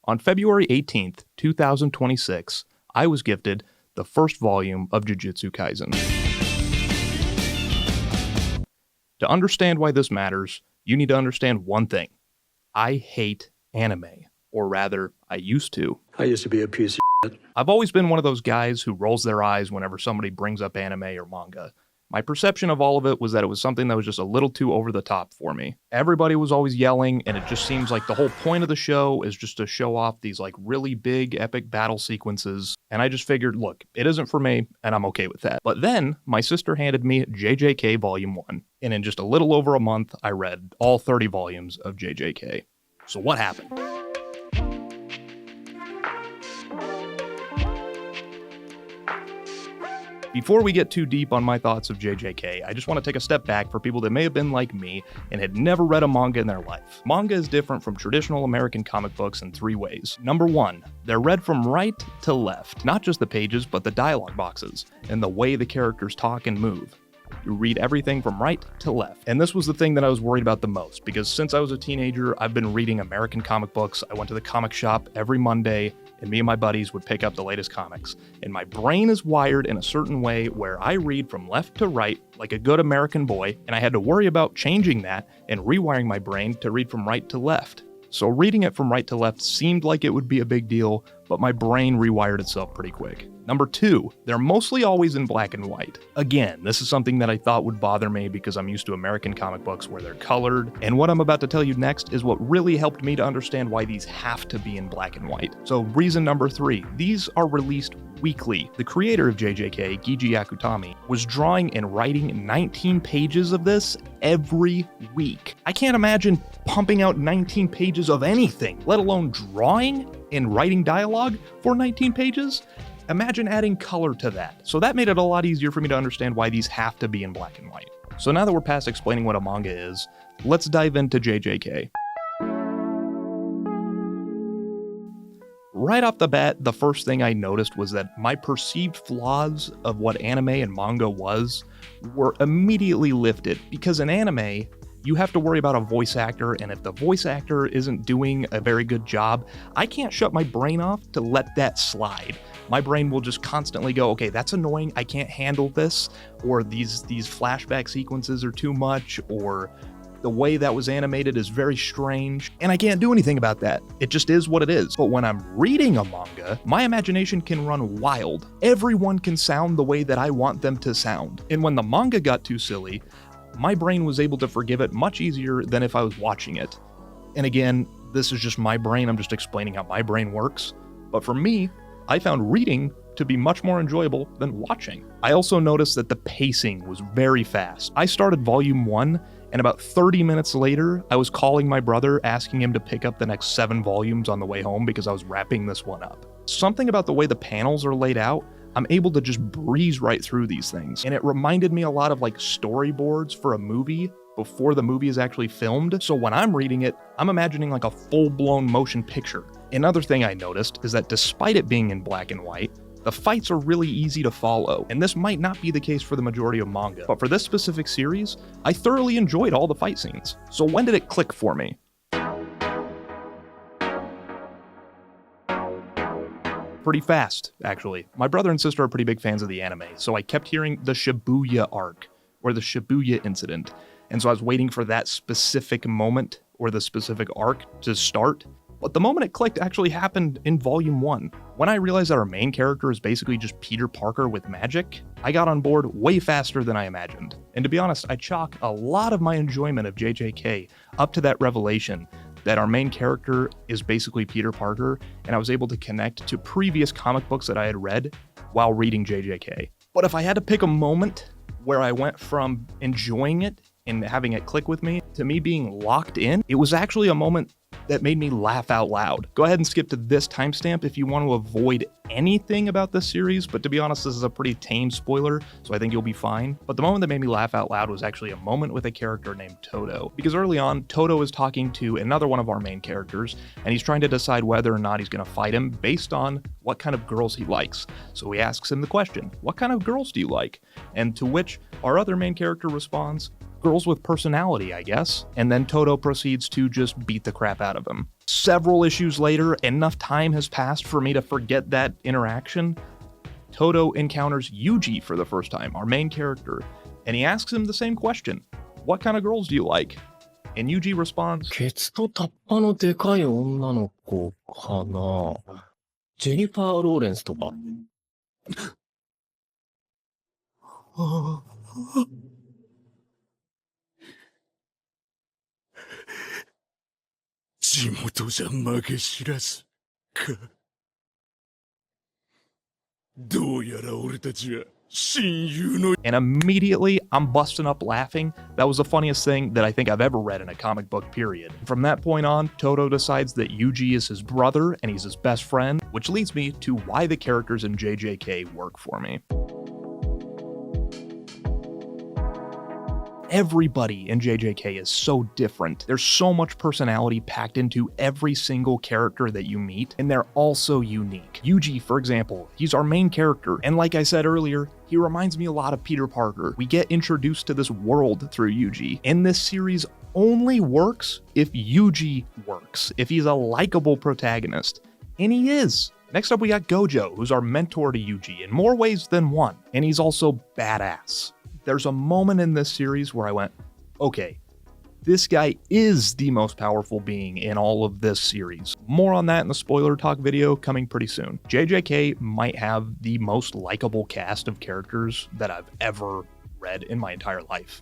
On February 18th, 2026, I was gifted the first volume of Jujutsu Kaisen. To understand why this matters, you need to understand one thing. I hate anime, or rather, I used to. I used to be a piece of shit. I've always been one of those guys who rolls their eyes whenever somebody brings up anime or manga. My perception of all of it was that it was something that was just a little too over the top for me. Everybody was always yelling, and it just seems like the whole point of the show is just to show off these like really big epic battle sequences. And I just figured, look, it isn't for me, and I'm okay with that. But then my sister handed me JJK Volume 1, and in just a little over a month, I read all 30 volumes of JJK. So what happened? Before we get too deep on my thoughts of JJK, I just want to take a step back for people that may have been like me and had never read a manga in their life. Manga is different from traditional American comic books in 3 ways. Number 1, they're read from right to left, not just the pages, but the dialogue boxes, and the way the characters talk and move. You read everything from right to left. And this was the thing that I was worried about the most, because since I was a teenager, I've been reading American comic books. I went to the comic shop every Monday, and me and my buddies would pick up the latest comics. And my brain is wired in a certain way where I read from left to right like a good American boy, and I had to worry about changing that and rewiring my brain to read from right to left. So reading it from right to left seemed like it would be a big deal, but my brain rewired itself pretty quick. Number 2, they're mostly always in black and white. Again, this is something that I thought would bother me because I'm used to American comic books where they're colored, and what I'm about to tell you next is what really helped me to understand why these have to be in black and white. So reason number 3, these are released weekly. The creator of JJK, Giji Akutami, was drawing and writing 19 pages of this every week. I can't imagine pumping out 19 pages of anything, let alone drawing and writing dialogue for 19 pages. Imagine adding color to that. So that made it a lot easier for me to understand why these have to be in black and white. So now that we're past explaining what a manga is, let's dive into JJK. Right off the bat, the first thing I noticed was that my perceived flaws of what anime and manga were immediately lifted, because in anime, you have to worry about a voice actor, and if the voice actor isn't doing a very good job, I can't shut my brain off to let that slide. My brain will just constantly go, okay, that's annoying, I can't handle this, or these flashback sequences are too much, or the way that was animated is very strange, and I can't do anything about that. It just is what it is. But when I'm reading a manga, my imagination can run wild. Everyone can sound the way that I want them to sound. And when the manga got too silly, my brain was able to forgive it much easier than if I was watching it. And again, this is just my brain, I'm just explaining how my brain works. But for me, I found reading to be much more enjoyable than watching. I also noticed that the pacing was very fast. I started volume 1, and about 30 minutes later, I was calling my brother asking him to pick up the next 7 volumes on the way home because I was wrapping this one up. Something about the way the panels are laid out, I'm able to just breeze right through these things. And it reminded me a lot of like storyboards for a movie before the movie is actually filmed. So when I'm reading it, I'm imagining like a full-blown motion picture. Another thing I noticed is that despite it being in black and white, the fights are really easy to follow, and this might not be the case for the majority of manga, but for this specific series, I thoroughly enjoyed all the fight scenes. So when did it click for me? Pretty fast, actually. My brother and sister are pretty big fans of the anime, so I kept hearing the Shibuya arc, or the Shibuya incident, and so I was waiting for that specific moment, or the specific arc, to start. But the moment it clicked actually happened in volume 1. When I realized that our main character is basically just Peter Parker with magic, I got on board way faster than I imagined. And to be honest, I chalk a lot of my enjoyment of JJK up to that revelation that our main character is basically Peter Parker, and I was able to connect to previous comic books that I had read while reading JJK. But if I had to pick a moment where I went from enjoying it and having it click with me to me being locked in, it was actually a moment that made me laugh out loud. Go ahead and skip to this timestamp if you want to avoid anything about this series, but to be honest, this is a pretty tame spoiler, so I think you'll be fine. But the moment that made me laugh out loud was actually a moment with a character named Toto. Because early on, Toto is talking to another one of our main characters, and he's trying to decide whether or not he's going to fight him based on what kind of girls he likes. So he asks him the question, what kind of girls do you like? And to which our other main character responds, Girls with personality, I guess. And then Todo proceeds to just beat the crap out of him. Several issues later, enough time has passed for me to forget that interaction. Todo encounters Yuji for the first time, our main character, and he asks him the same question. What kind of girls do you like? And Yuji responds, ケツとタッパのでかい女の子かな。ジェニファー・ローレンスとか。地元じゃ負け知らずか。どうやら俺たちは親友の。 and immediately I'm busting up laughing. That was the funniest thing that I think I've ever read in a comic book, period. From that point on, Todo decides that Yuji is his brother and he's his best friend, which leads me to why the characters in JJK work for me. Everybody in JJK is so different. There's so much personality packed into every single character that you meet, and they're all so unique. Yuji, for example, he's our main character, and like I said earlier, he reminds me a lot of Peter Parker. We get introduced to this world through Yuji, and this series only works if Yuji works, if he's a likable protagonist, and he is. Next up, we got Gojo, who's our mentor to Yuji in more ways than one, and he's also badass. There's a moment in this series where I went, okay, this guy is the most powerful being in all of this series. More on that in the spoiler talk video coming pretty soon. JJK might have the most likable cast of characters that I've ever read in my entire life.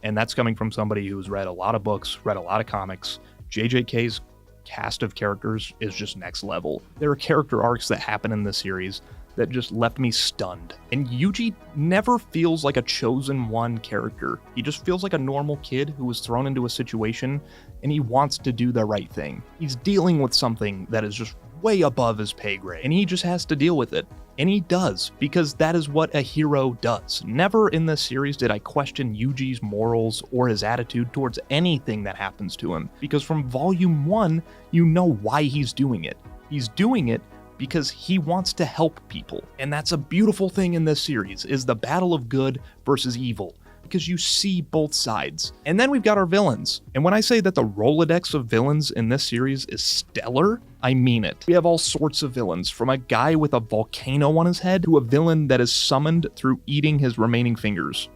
And that's coming from somebody who's read a lot of books, read a lot of comics. JJK's cast of characters is just next level. There are character arcs that happen in this series that just left me stunned. And Yuji never feels like a chosen one character. He just feels like a normal kid who was thrown into a situation and he wants to do the right thing. He's dealing with something that is just way above his pay grade and he just has to deal with it. And he does, because that is what a hero does. Never in this series did I question Yuji's morals or his attitude towards anything that happens to him, because from volume 1, you know why he's doing it. He's doing it because he wants to help people. And that's a beautiful thing in this series, is the battle of good versus evil, because you see both sides. And then we've got our villains. And when I say that the Rolodex of villains in this series is stellar, I mean it. We have all sorts of villains, from a guy with a volcano on his head to a villain that is summoned through eating his remaining fingers.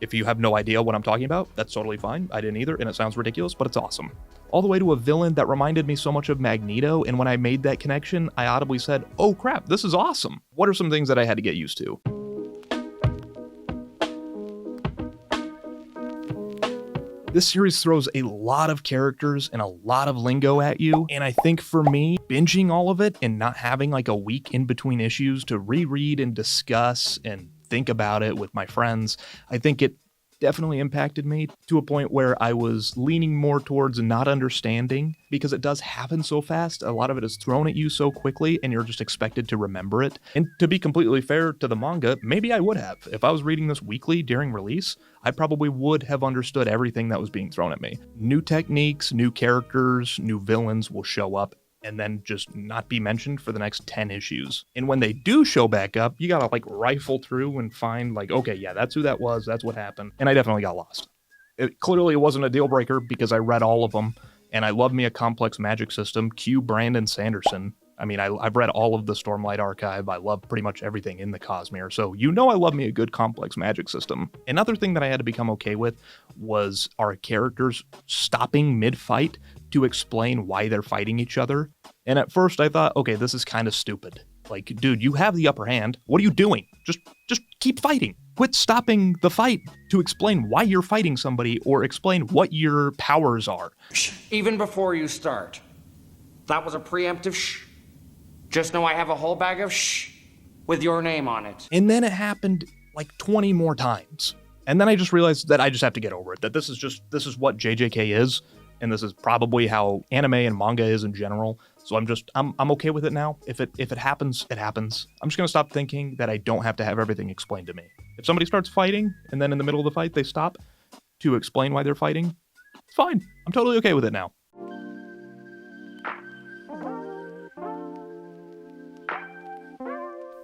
If you have no idea what I'm talking about, that's totally fine. I didn't either, and it sounds ridiculous, but it's awesome. All the way to a villain that reminded me so much of Magneto, and when I made that connection, I audibly said, oh crap, this is awesome. What are some things that I had to get used to? This series throws a lot of characters and a lot of lingo at you, and I think for me, binging all of it and not having like a week in between issues to reread and discuss and think about it with my friends, I think it definitely impacted me to a point where I was leaning more towards not understanding, because it does happen so fast. A lot of it is thrown at you so quickly and you're just expected to remember it. And to be completely fair to the manga, maybe I would have. If I was reading this weekly during release, I probably would have understood everything that was being thrown at me. New techniques, new characters, new villains will show up and then just not be mentioned for the next 10 issues. And when they do show back up, you gotta like rifle through and find like, okay, yeah, that's who that was, that's what happened. And I definitely got lost. It clearly wasn't a deal breaker because I read all of them, and I love me a complex magic system. Cue Brandon Sanderson. I mean, I've read all of the Stormlight Archive. I love pretty much everything in the Cosmere, so you know I love me a good complex magic system. Another thing that I had to become okay with was our characters stopping mid-fight to explain why they're fighting each other. And at first I thought, okay, this is kind of stupid. Like, dude, you have the upper hand. What are you doing? Just keep fighting. Quit stopping the fight to explain why you're fighting somebody or explain what your powers are. Even before you start, that was a preemptive shh. Just know I have a whole bag of shh with your name on it. And then it happened like 20 more times. And then I just realized that I just have to get over it, that this is what JJK is, and this is probably how anime and manga is in general. So I'm okay with it now. If it happens, it happens. I'm just gonna stop thinking that I don't have to have everything explained to me. If somebody starts fighting and then in the middle of the fight they stop to explain why they're fighting, it's fine. I'm totally okay with it now.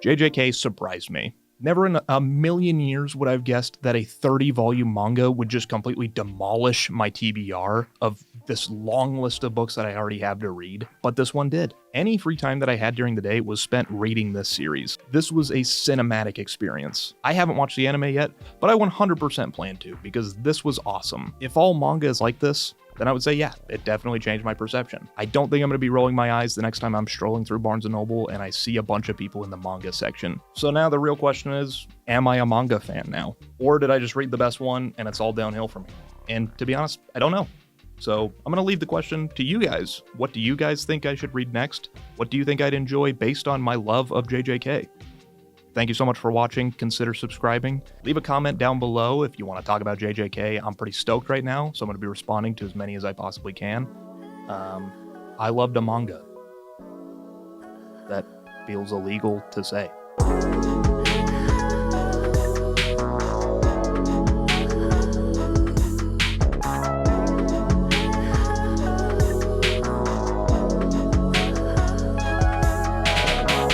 JJK surprised me. Never in a million years would I have guessed that a 30-volume manga would just completely demolish my TBR of this long list of books that I already have to read, but this one did. Any free time that I had during the day was spent reading this series. This was a cinematic experience. I haven't watched the anime yet, but I 100% plan to, because this was awesome. If all manga is like this, then I would say, yeah, it definitely changed my perception. I don't think I'm going to be rolling my eyes the next time I'm strolling through Barnes & Noble and I see a bunch of people in the manga section. So now the real question is, am I a manga fan now? Or did I just read the best one and it's all downhill from here? And to be honest, I don't know. So I'm going to leave the question to you guys. What do you guys think I should read next? What do you think I'd enjoy based on my love of JJK? Thank you so much for watching. Consider subscribing. Leave a comment down below if you want to talk about JJK. I'm pretty stoked right now, so I'm going to be responding to as many as I possibly can. I loved a manga. That feels illegal to say.